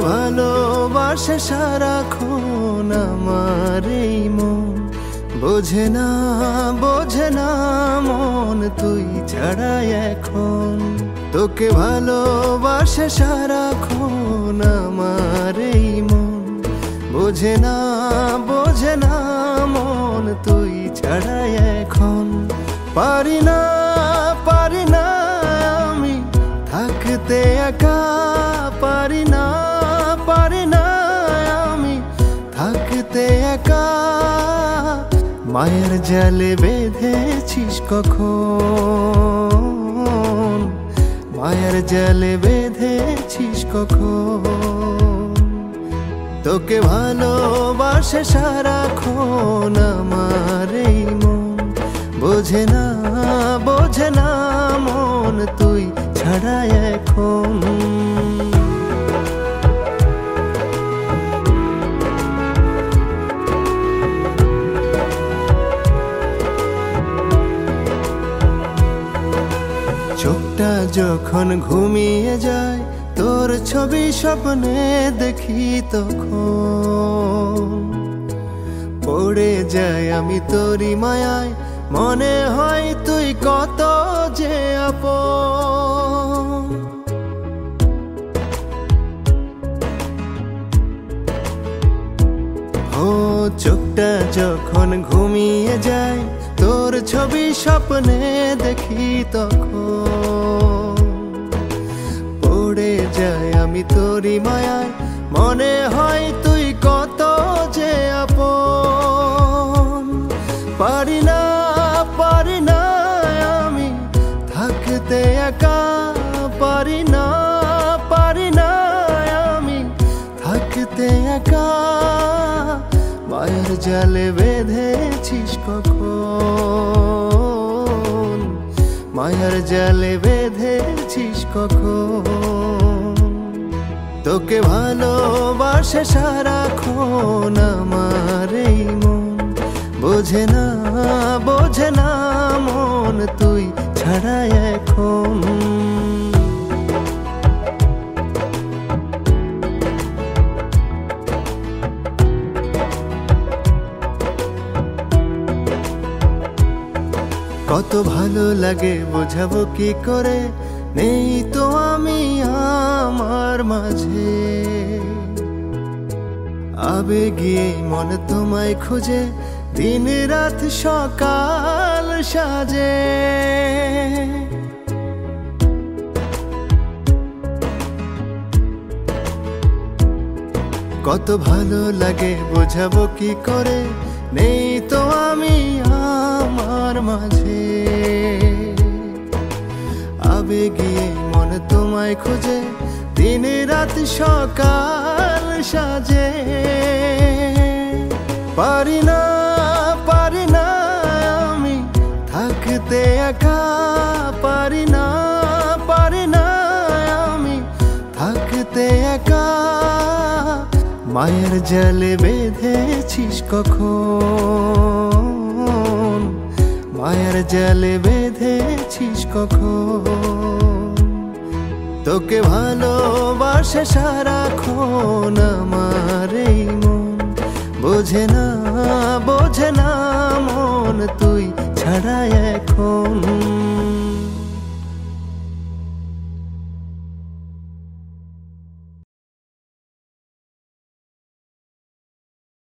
ভালোবাসে সারাক্ষণ আমার এই মন, বোঝে না মন তুই ছাড়া এখন। তোকে ভালোবাসে সারাক্ষণ আমার এই মন, বোঝে না মন তুই ছাড়া এখন। পারি না আমি থাকতে একা, পারি না আমি থাকতে একা। মায়ের জালে বেঁধেছিস কখন, মায়ের জালে বেঁধেছিস কখন। তোকে ভালোবাসে সারাক্ষণ আমার এই মন, বোঝে না মন তুই ছাড়া এখন। চোখটা যখন ঘুমিয়ে যায় তোর ছবি স্বপ্নে দেখি, তখন পড়ে যায় আমি তোরই মায়ায়, মনে হয় তুই কত যে আপন। ও চোখটা যখন ঘুমিয়ে যায় তোর ছবি স্বপ্নে দেখি, তখন পড়ে যায় আমি তোরই মায়ায়, মনে হয় তুই কত যে আপন। পারি না আমি থাকতে একা, পারি না আমি থাকতে একা। মায়ের জালে বেঁধেছিস কখন, মায়ের জালে বেঁধেছিস কখন। তোকে ভালোবাসে সারাক্ষণ আমার এই মন, বোঝে না মন তুই ছাড়া এখন। কত ভালো লাগে বোঝাবো কি করে, নেই তো আমি আমার মাঝে। আবেগে মন তোমায় খুঁজে, দিন রাত সকাল সাজে। কত ভালো লাগে বোঝাবো কি করে, নেই তো আমি আমার মাঝে। আবেগে মন তোমায় খুঁজে, দিন রাত সকাল সাজে। পারি না আমি থাকতে একা, পারি না আমি থাকতে একা। মায়ের জালে বেঁধেছিস কখন, মায়ের জালে বেঁধেছিস কখন। তোকে ভালোবাসে সারাক্ষণ আমার এই মন, বোঝে না মন তুই ছাড়া এখন।